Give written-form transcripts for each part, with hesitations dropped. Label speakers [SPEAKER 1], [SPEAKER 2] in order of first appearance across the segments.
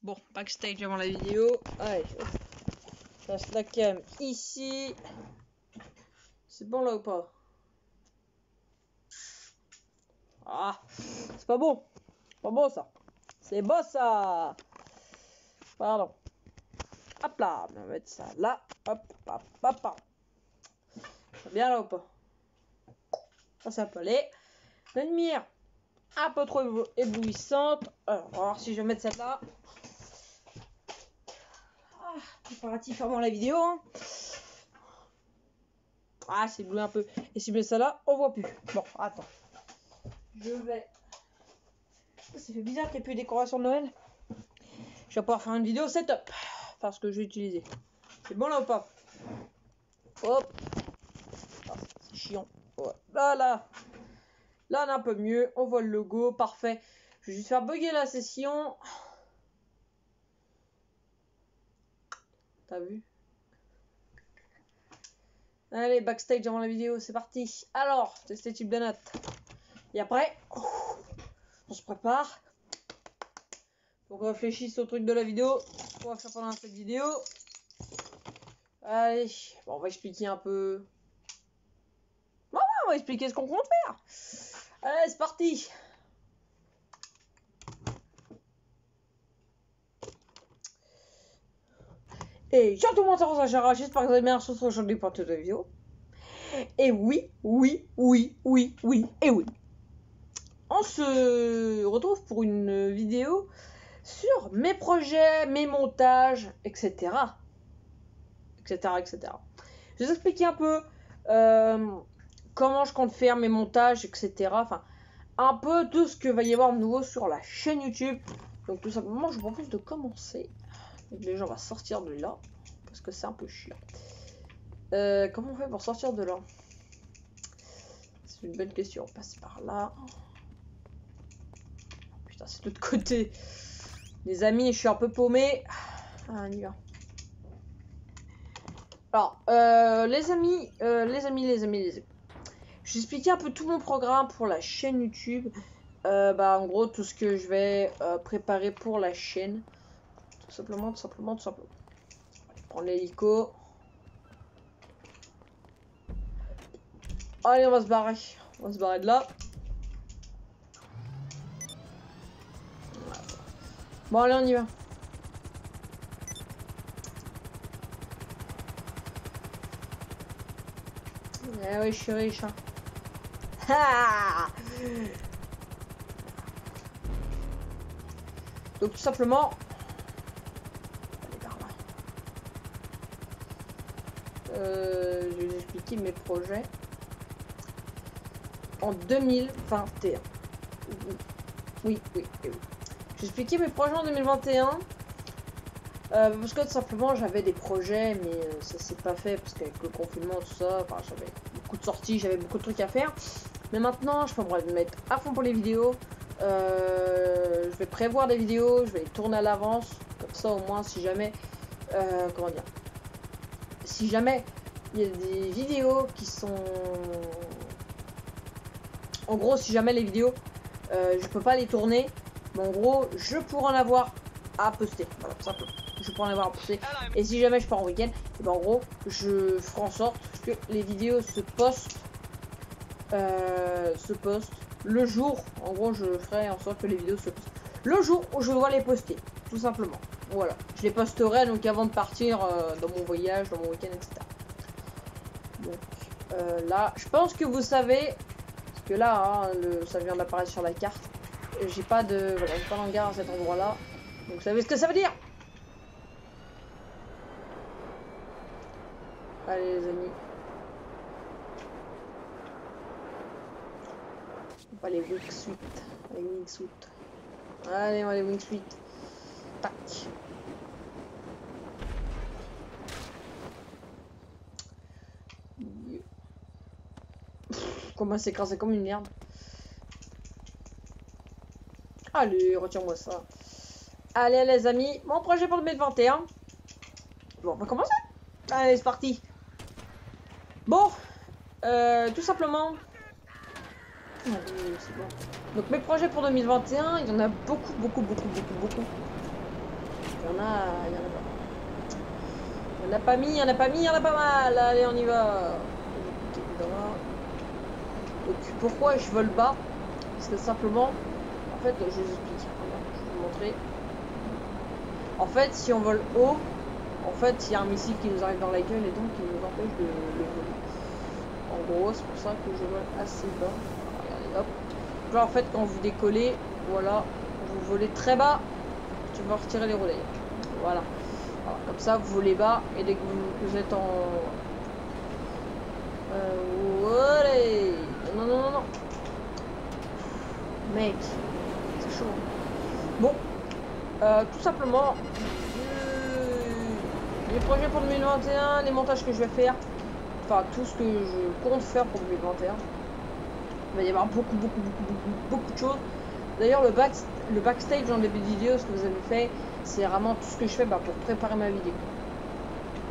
[SPEAKER 1] Bon, backstage avant la vidéo. Allez, je passe la cam ici. C'est bon là ou pas? Ah, c'est pas bon. Pas bon ça. C'est beau ça. Pardon. Hop là, on va mettre ça là. Hop, hop, hop, hop. C'est bien là ou pas? Ça peut aller. La lumière un peu trop éblouissante. Alors, on va voir si je vais mettre celle-là. Ah, préparatif avant la vidéo. Hein. Ah, c'est bleu un peu. Et si je mets ça là, on voit plus. Bon, attends. Je vais... Ça fait bizarre qu'il n'y ait plus de décoration de Noël. Je vais pouvoir faire une vidéo setup. Enfin, ce que je vais utiliser. C'est bon là ou pas? Hop. Ah, c'est chiant. Ouais. Là. Là, on est un peu mieux. On voit le logo. Parfait. Je vais juste faire bugger la session. T'as vu? Allez, backstage avant la vidéo. C'est parti. Alors, tester type de note. Et après, on se prépare. Faut qu'on réfléchisse au truc de la vidéo. On va faire pendant cette vidéo. Allez, bon, on va expliquer un peu. Bon, on va expliquer ce qu'on compte faire. Allez, c'est parti. Et ciao tout le monde, c'est Rosa, j'espère que vous allez bien sur aujourd'hui pour toute la vidéo. Et oui. On se retrouve pour une vidéo sur mes projets, mes montages, etc. Je vais vous expliquer un peu comment je compte faire mes montages, etc. Enfin, un peu tout ce que va y avoir de nouveau sur la chaîne YouTube. Donc tout simplement, je vous propose de commencer. Donc déjà, on va sortir de là, parce que c'est un peu chiant. Comment on fait pour sortir de là? C'est une bonne question. On passe par là. Putain, c'est de l'autre côté. Les amis, je suis un peu paumé. Ah, on y va. Alors, les amis. Je vais expliquer un peu tout mon programme pour la chaîne YouTube. En gros, tout ce que je vais préparer pour la chaîne. Tout simplement. On va prendre l'hélico. Allez, on va se barrer. On va se barrer de là. Bon, allez, on y va. Eh oui, je suis riche. Hein. Donc, tout simplement... Allez, par là. Je vais vous expliquer mes projets. En 2021. Oui. Je vais expliquer mes projets en 2021. Parce que tout simplement j'avais des projets, mais ça s'est pas fait parce qu'avec le confinement, tout ça, enfin, j'avais beaucoup de sorties, j'avais beaucoup de trucs à faire. Mais maintenant, je peux me mettre à fond pour les vidéos. Je vais prévoir des vidéos, je vais les tourner à l'avance. Comme ça, au moins, si jamais. Comment dire? Si jamais il y a des vidéos qui sont. En gros, si jamais les vidéos, je peux pas les tourner, mais en gros, je pourrais en avoir à poster. Voilà, tout simplement. Je pourrais en avoir à poster. Et si jamais je pars en week-end, et ben en gros, je ferai en sorte que les vidéos se postent le jour. En gros, je ferai en sorte que les vidéos se postent le jour où je dois les poster, tout simplement. Voilà, je les posterai donc avant de partir dans mon voyage, dans mon week-end, etc. Donc là, je pense que vous savez. Que là, hein, ça vient d'apparaître sur la carte. J'ai pas de, voilà, j'ai pas d'hangar à cet endroit-là. Donc vous savez ce que ça veut dire. Allez les amis. Pas les wingsuit. Les wingsuit. Allez, on va les wingsuit. Tac. Comment s'écraser comme une merde. Allez, retire-moi ça. Allez les amis, mon projet pour 2021. Bon, on va commencer. Allez, c'est parti. Bon, tout simplement. Allez, c'est bon. Donc mes projets pour 2021, il y en a beaucoup. Il y en a pas. Il y en a pas mis, il y en a pas mis, il y en a pas mal. Allez, on y va. Donc pourquoi je vole bas? Parce que simplement, en fait, je vous explique. Je vais vous montrer. En fait, si on vole haut, en fait, il y a un missile qui nous arrive dans la gueule et donc il nous empêche de le voler. En gros, c'est pour ça que je vole assez bas. Regardez, hop. Là, en fait, quand vous décollez, voilà, vous volez très bas, tu vas retirer les relayeurs. Voilà. Alors, comme ça, vous volez bas et dès que vous êtes en... allez. Non, non, non, non. Mec, c'est chaud. Bon, tout simplement, les projets pour 2021, les montages que je vais faire, enfin tout ce que je compte faire pour 2021. Il va y avoir beaucoup de choses. D'ailleurs, le backstage en début de vidéo, ce que vous avez fait, c'est vraiment tout ce que je fais pour préparer ma vidéo.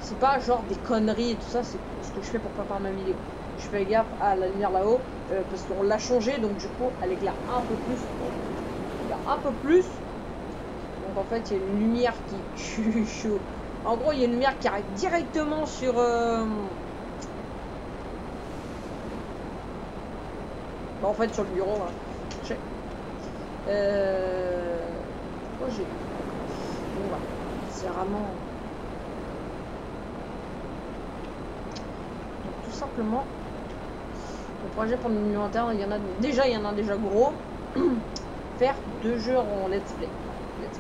[SPEAKER 1] C'est pas genre des conneries et tout ça, c'est ce que je fais pour préparer ma vidéo. Je fais gaffe à la lumière là-haut, parce qu'on l'a changé, donc du coup, elle éclaire un peu plus. Un peu plus. Donc en fait, il y a une lumière qui chaud. En gros, il y a une lumière qui arrive directement sur... en fait, sur le bureau, voilà. Oh, j'ai... Bon, voilà. C'est vraiment... Donc, tout simplement, le projet pour le inventaire, il y en a déjà gros. Faire 2 jeux en let's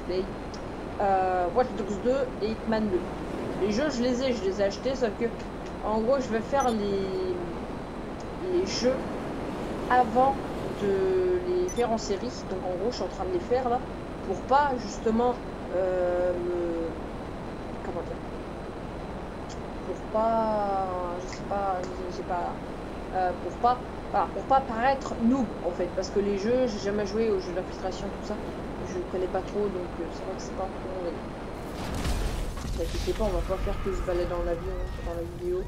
[SPEAKER 1] play. Watch Dogs 2 et Hitman 2. Les jeux, je les ai achetés, sauf que, en gros, je vais faire les jeux avant de les faire en série. Donc en gros je suis en train de les faire là pour pas justement comment dire, pour pas pour pas paraître noob en fait, parce que les jeux, j'ai jamais joué aux jeux d'infiltration, tout ça, je connais pas trop, donc c'est vrai que c'est pas trop. Ne vous inquiétez pas, on va pas faire que je balais dans l'avion dans la vidéo.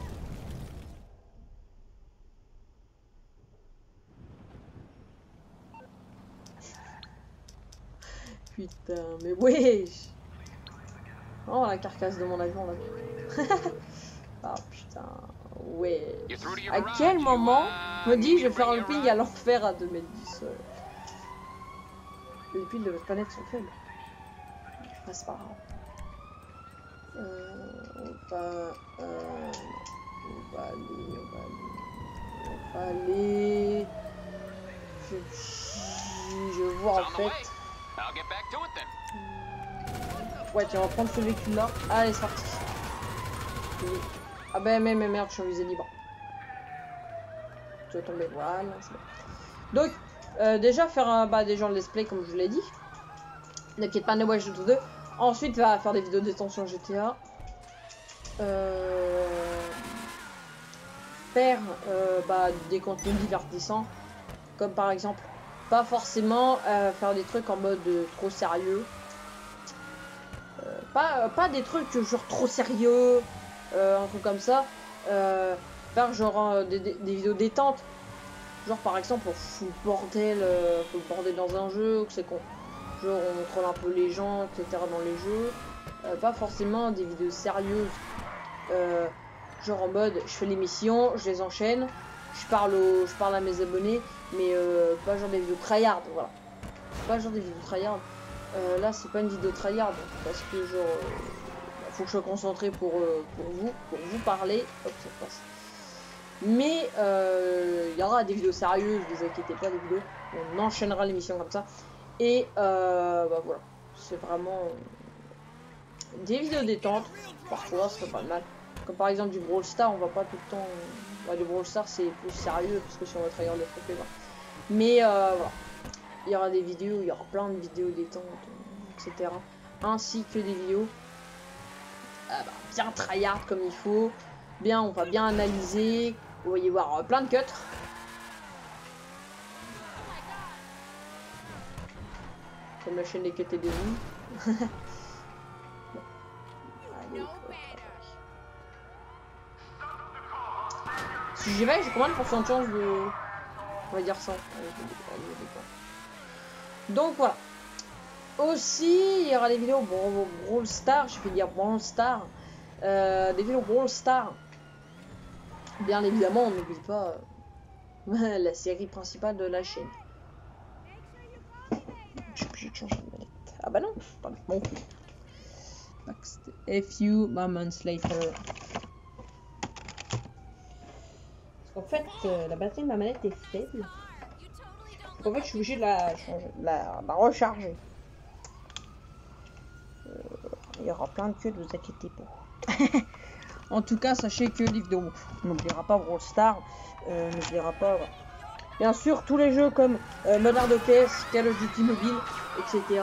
[SPEAKER 1] Putain, mais wesh! Oh, la carcasse de mon avion là. Ah putain, ouais. À quel moment je me dis je vais faire un ping à l'enfer à 2m10? Les piles de votre planète sont faibles. Ah, c'est pas grave. On va aller. Je vois en fait. Ouais, tiens, on va prendre ce véhicule là. Allez, c'est parti. Ah ben, mais merde, je suis en visée libre. Tu vas tomber, voilà. Donc, déjà faire déjà le let's play comme je vous l'ai dit. N'inquiète pas, ne Watch Dogs 2. Ensuite, va faire des vidéos d'extension GTA. Faire des contenus divertissants. Comme par exemple, pas forcément faire des trucs en mode trop sérieux. Pas des trucs genre trop sérieux, un truc comme ça. Faire genre des vidéos détente. Genre par exemple on fout le bordel dans un jeu, c'est con. Genre on troll un peu les gens, etc. dans les jeux. Pas forcément des vidéos sérieuses. Genre en mode je fais les missions, je les enchaîne, je parle à mes abonnés, mais pas genre des vidéos tryhard, voilà. Pas genre des vidéos tryhard. Là c'est pas une vidéo tryhard parce que genre faut que je sois concentré pour vous parler. Hop, ça passe. Mais il y aura des vidéos sérieuses, ne vous inquiétez pas, des vidéos. On enchaînera l'émission comme ça. Et voilà, c'est vraiment des vidéos détente. Parfois, ça fait pas mal. Comme par exemple du Brawl Stars, on va pas tout le temps. Du Brawl Stars, c'est plus sérieux parce que si on va trahir le truc, mais voilà, il y aura des vidéos, il y aura plein de vidéos détente, etc. Ainsi que des vidéos bien tryhard comme il faut. Bien, on va bien analyser. Vous voyez voir plein de cuts. Comme la chaîne des cuts et des zooms. Bon. Allez, si j'y vais, j'ai combien de pourcents de chance de... On va dire 100. Donc voilà. Aussi, il y aura des vidéos Brawl Stars, je vais dire Brawl Stars. Des vidéos Brawl Stars. Bien évidemment, on n'oublie pas la série principale de la chaîne. J'ai obligé de changer de manette. Ah bah non, attendez, bon. A few moments later. Parce qu'en fait, la batterie de ma manette est faible. Donc en fait, je suis obligé de la changer, de la recharger. Il y aura plein de queues, ne vous inquiétez pas. En tout cas, sachez que les vidéos, on n'oubliera pas Brawl Stars, on n'oubliera pas, bien sûr, tous les jeux comme Modern Warfare, Call of Duty Mobile, etc.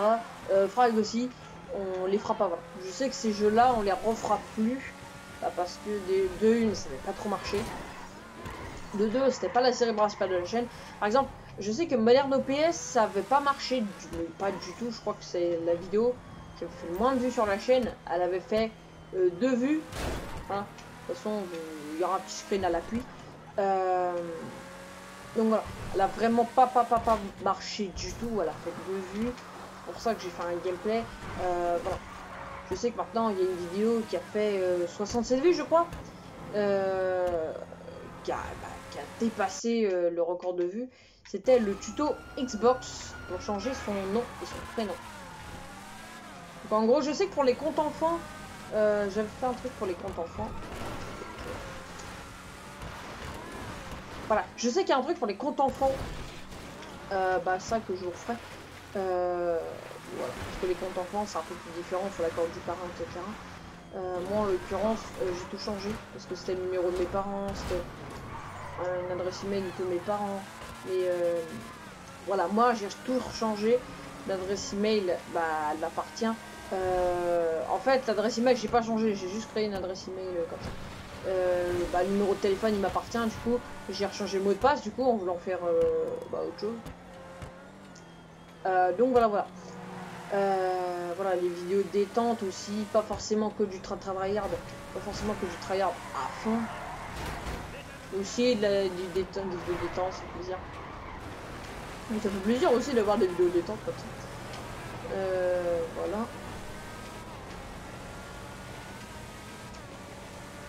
[SPEAKER 1] Frag aussi, on les fera pas. Voilà. Je sais que ces jeux-là, on les refera plus, parce que de une, ça n'avait pas trop marché. De deux, c'était pas la série principale de la chaîne. Par exemple, je sais que Modern OPS, ça avait pas marché, pas du tout. Je crois que c'est la vidéo qui a fait le moins de vues sur la chaîne. Elle avait fait 2 vues. Voilà. De toute façon, il y aura un petit screen à l'appui. Donc voilà, elle a vraiment pas marché du tout. Elle a fait 2 vues. C'est pour ça que j'ai fait un gameplay. Voilà. Je sais que maintenant, il y a une vidéo qui a fait 67 vues, je crois. Qui a dépassé le record de vues. C'était le tuto Xbox pour changer son nom et son prénom. Donc en gros, je sais que pour les comptes enfants, j'avais fait un truc pour les comptes enfants. Voilà, je sais qu'il y a un truc pour les comptes enfants. Bah ça que je vous ferai. Voilà, parce que les comptes enfants, c'est un peu plus différent, il faut l'accord du parent, etc. Moi en l'occurrence, j'ai tout changé parce que c'était le numéro de mes parents, c'était une adresse email de tous mes parents. Et voilà, moi j'ai tout changé. L'adresse email, bah, elle m'appartient. En fait, l'adresse email, j'ai pas changé, j'ai juste créé une adresse email comme ça. Bah, le numéro de téléphone, il m'appartient. Du coup, j'ai rechangé le mot de passe. Du coup, en voulant faire bah, autre chose. Donc voilà. Voilà, les vidéos détente aussi, pas forcément que du tryhard, pas forcément que du tryhard à fond. Aussi du détente, des vidéos détente, ça fait plaisir. Mais ça fait plaisir aussi d'avoir des vidéos détente comme ça. Voilà.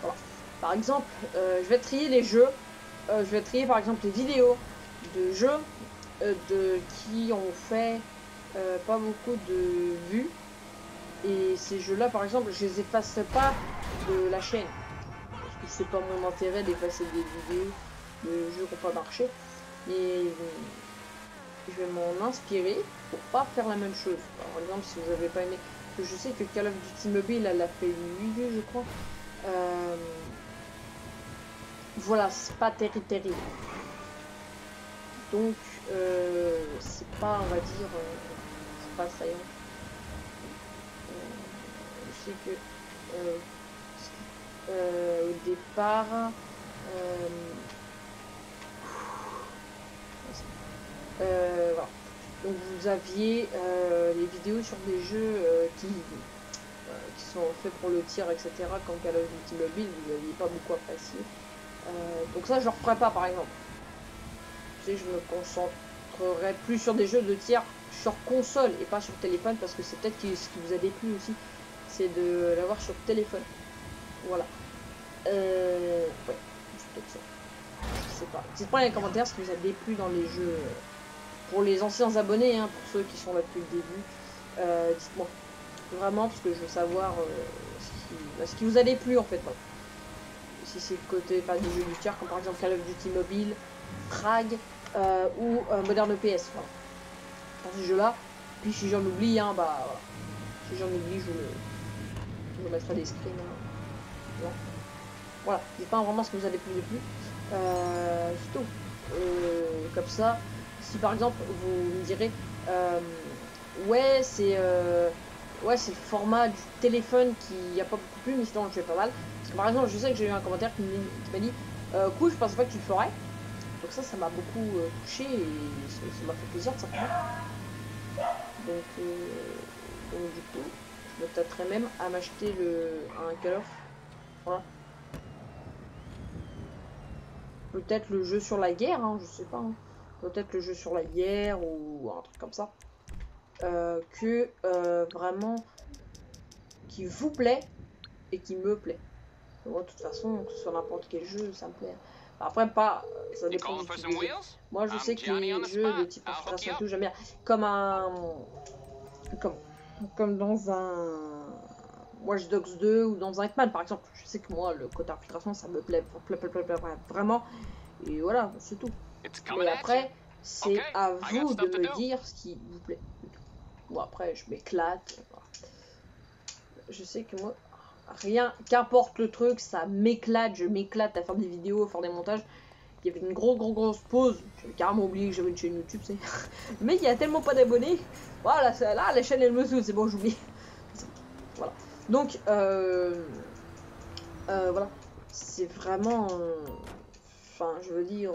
[SPEAKER 1] Voilà. Par exemple, je vais trier les jeux. Je vais trier par exemple les vidéos de jeux qui ont fait pas beaucoup de vues. Et ces jeux-là, par exemple, je les effacerai pas de la chaîne. Parce que c'est pas mon intérêt d'effacer des vidéos de jeux qui n'ont pas marché. Mais je vais m'en inspirer pour pas faire la même chose. Par exemple, si vous avez pas aimé, je sais que Call of Duty Mobile, elle a fait 8 vues, je crois. Voilà, c'est pas terrible. Donc, c'est pas, on va dire, c'est pas saillant. Je sais que au départ, voilà. Donc vous aviez les vidéos sur des jeux qui sont faits pour le tir, etc. Comme Call of Duty Mobile, vous n'aviez pas beaucoup apprécié. Donc ça, je ne referai pas, par exemple. Tu sais, je me concentrerai plus sur des jeux de tir sur console et pas sur téléphone, parce que c'est peut-être ce qui vous a déplu aussi, c'est de l'avoir sur téléphone. Voilà. Ouais, c'est peut-être ça. Je sais pas. Dites-moi dans les commentaires ce qui vous a déplu dans les jeux. Pour les anciens abonnés, hein, pour ceux qui sont là depuis le début, dites-moi. Vraiment, parce que je veux savoir ce qui vous a déplu en fait. Voilà. Si c'est le côté pas des jeux du tir, comme par exemple Call of Duty Mobile, Frag ou Modern EPS. Voilà. Dans ces jeux-là. Puis si j'en oublie, hein, bah voilà. Si j'en oublie, je vous mettrai des screens. Hein. Voilà, dites-moi vraiment ce que vous a déplu. C'est tout. Comme ça, si par exemple vous me direz ouais c'est le format du téléphone qui a pas beaucoup plu, mais sinon je fais pas mal. Parce que par exemple, je sais que j'ai eu un commentaire qui m'a dit cool, je pensais pas que tu le ferais. Donc ça m'a beaucoup touché et ça m'a fait plaisir de savoir. Donc du coup, je me tâterais même à m'acheter un Call of. Voilà. Peut-être le jeu sur la guerre, hein, je sais pas. Hein. Peut-être le jeu sur la guerre ou un truc comme ça. vraiment qui vous plaît et qui me plaît. Moi, de toute façon, que ce soit n'importe quel jeu, ça me plaît. Après, pas, ça dépend du type de jeu. Moi, je sais que les jeux de type infiltration et tout, j'aime bien. Comme comme dans un Watch Dogs 2 ou dans un Hitman, par exemple. Je sais que moi, le côté infiltration, ça me plaît vraiment. Et voilà, c'est tout. Mais après, c'est à vous de me dire ce qui vous plaît. Bon, après, je m'éclate. Je sais que moi, rien, qu'importe le truc, ça m'éclate. Je m'éclate à faire des vidéos, à faire des montages. Il y avait une grosse pause. J'avais carrément oublié que j'avais une chaîne YouTube, c'est. Mais il y a tellement pas d'abonnés. Voilà, là, la chaîne elle me saoule, c'est bon, j'oublie. Voilà. Donc, voilà. C'est vraiment. Enfin, je veux dire,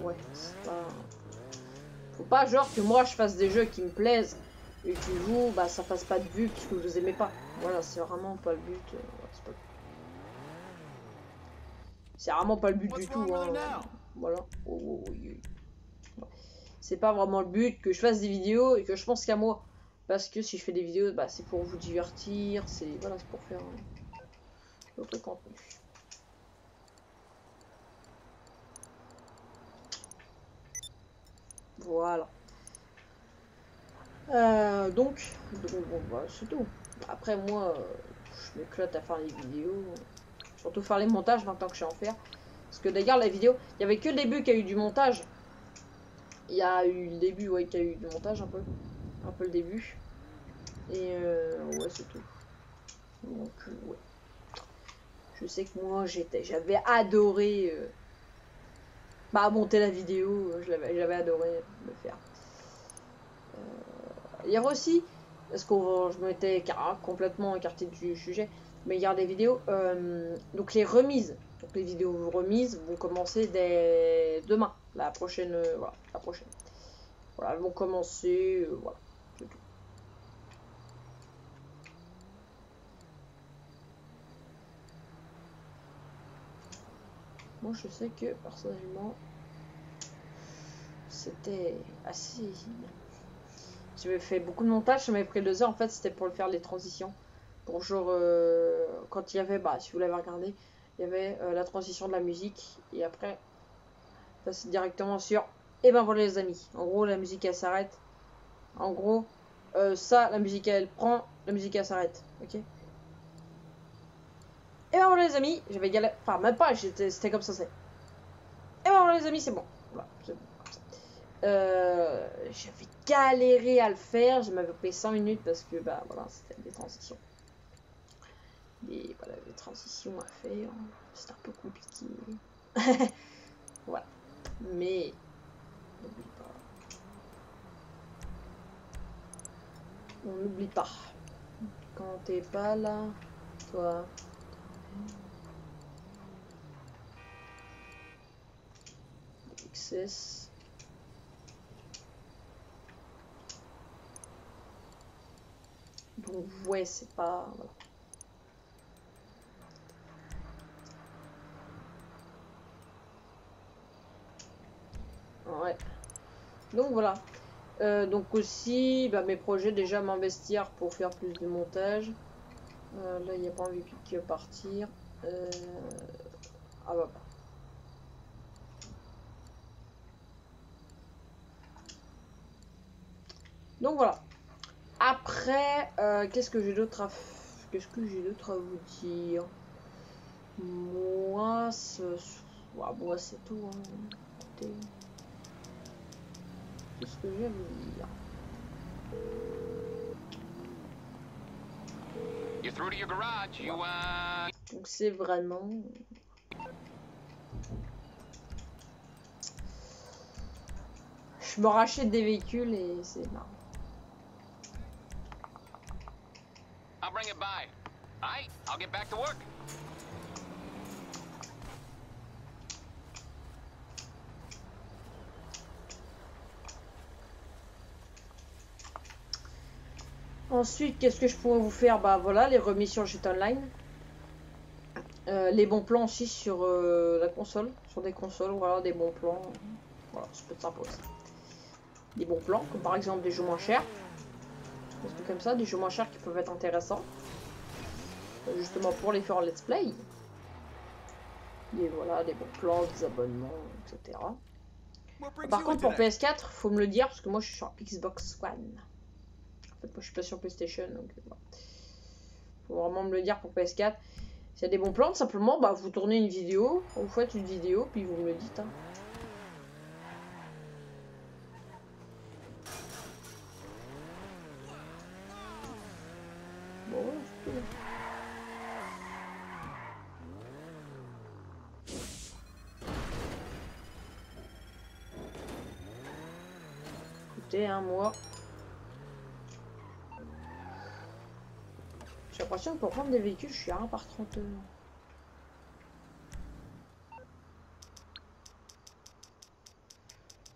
[SPEAKER 1] ouais, c'est pas. Faut pas genre que moi je fasse des jeux qui me plaisent et que vous, bah ça fasse pas de vue puisque vous aimez pas. Voilà, c'est vraiment pas le but. C'est vraiment pas le but du tout. Hein. Voilà. C'est pas vraiment le but que je fasse des vidéos et que je pense qu'à moi. Parce que si je fais des vidéos, bah c'est pour vous divertir, c'est voilà, c'est pour faire d'autres contenus. Voilà. Donc bon, bah, c'est tout. Après moi, je m'éclate à faire les vidéos. Surtout faire les montages maintenant que je sais en faire. Parce que d'ailleurs la vidéo, il n'y avait que le début qui a eu du montage. Il y a eu le début, ouais, qui a eu du montage un peu. Un peu le début. Et ouais, c'est tout. Donc ouais. Je sais que moi j'avais adoré bah, monter la vidéo, j'avais adoré le faire. Hier aussi, parce que je m'étais complètement écarté du sujet, mais il y a des vidéos, donc les remises. Donc les vidéos remises vont commencer dès demain, la prochaine, voilà, la prochaine. Voilà, elles vont commencer, voilà, c'est tout. Moi je sais que personnellement, c'était assez... J'avais fait beaucoup de montage, ça m'avait pris 2 heures, en fait c'était pour le faire les transitions. Pour genre, quand il y avait, bah si vous l'avez regardé, il y avait la transition de la musique, et après, ça c'est directement sur, et ben voilà les amis, en gros la musique elle s'arrête, en gros, ça la musique elle prend, la musique elle s'arrête, ok. Et ben voilà les amis, j'avais galéré, enfin même pas, c'était comme ça c'est. Et ben voilà les amis, c'est bon, voilà, c'est bon. J'avais galéré à le faire, je m'avais pris 100 minutes parce que bah voilà, c'était des transitions. Et voilà, des transitions à faire, c'est un peu compliqué. Voilà, mais n'oublie pas. On n'oublie pas. Quand t'es pas là, toi. XS. Donc ouais, c'est pas... Voilà. Ouais. Donc voilà. Donc aussi, bah, mes projets, déjà m'investir pour faire plus de montage. Là, il n'y a pas envie de partir. Ah bah. Donc voilà. Après, qu'est-ce que j'ai d'autre à vous dire? Moi, moi c'est tout. Hein. Écoutez, tout ce que j'ai à vous dire. Donc c'est vraiment... Je me rachète des véhicules et c'est marrant. I'll bring it by. Alright, I'll get back to work. Ensuite, qu'est-ce que je pourrais vous faire? Bah voilà, les remises sur GT Online. Les bons plans aussi sur la console. Sur des consoles, voilà, des bons plans. Voilà, ça peut être sympa aussi. Des bons plans, comme par exemple des jeux moins chers. Des trucs comme ça, des jeux moins chers qui peuvent être intéressants. Justement pour les faire en let's play. Et voilà, des bons plans, des abonnements, etc. Par contre, pour PS4, faut me le dire, parce que moi je suis sur Xbox One. En fait, moi je suis pas sur PlayStation, donc voilà. Faut vraiment me le dire pour PS4. S'il y a des bons plans, simplement, bah, vous tournez une vidéo, vous faites une vidéo, puis vous me le dites. Hein. Bon, voilà, c'est tout. Écoutez, hein, moi... J'ai l'impression que pour prendre des véhicules, je suis à 1 par 30 heures.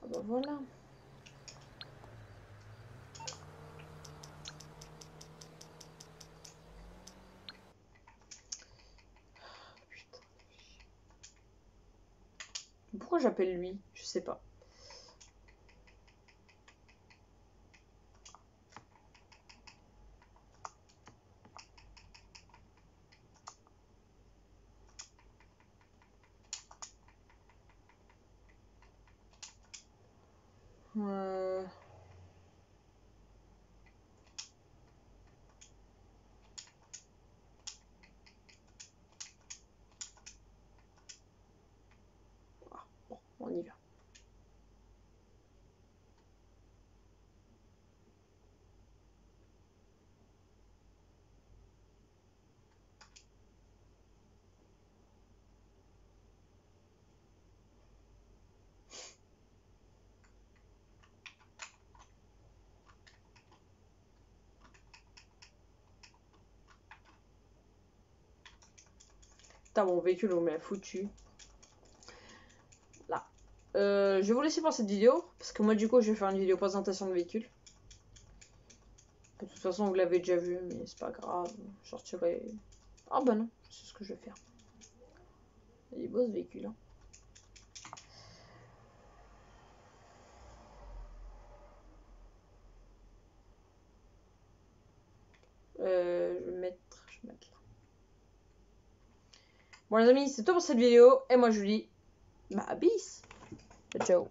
[SPEAKER 1] Ah bah voilà. Putain. Pourquoi j'appelle lui? Je sais pas. Bon, on y va. Putain, mon véhicule, on m'a foutu. Là. Je vais vous laisser pour cette vidéo, parce que moi, du coup, je vais faire une vidéo présentation de véhicule. De toute façon, vous l'avez déjà vu, mais c'est pas grave. Je sortirai... Ah bah non, c'est ce que je vais faire. Il est beau ce véhicule. Hein. Je vais mettre là. Bon les amis, c'est tout pour cette vidéo. Et moi je vous dis, bah bis. Ciao.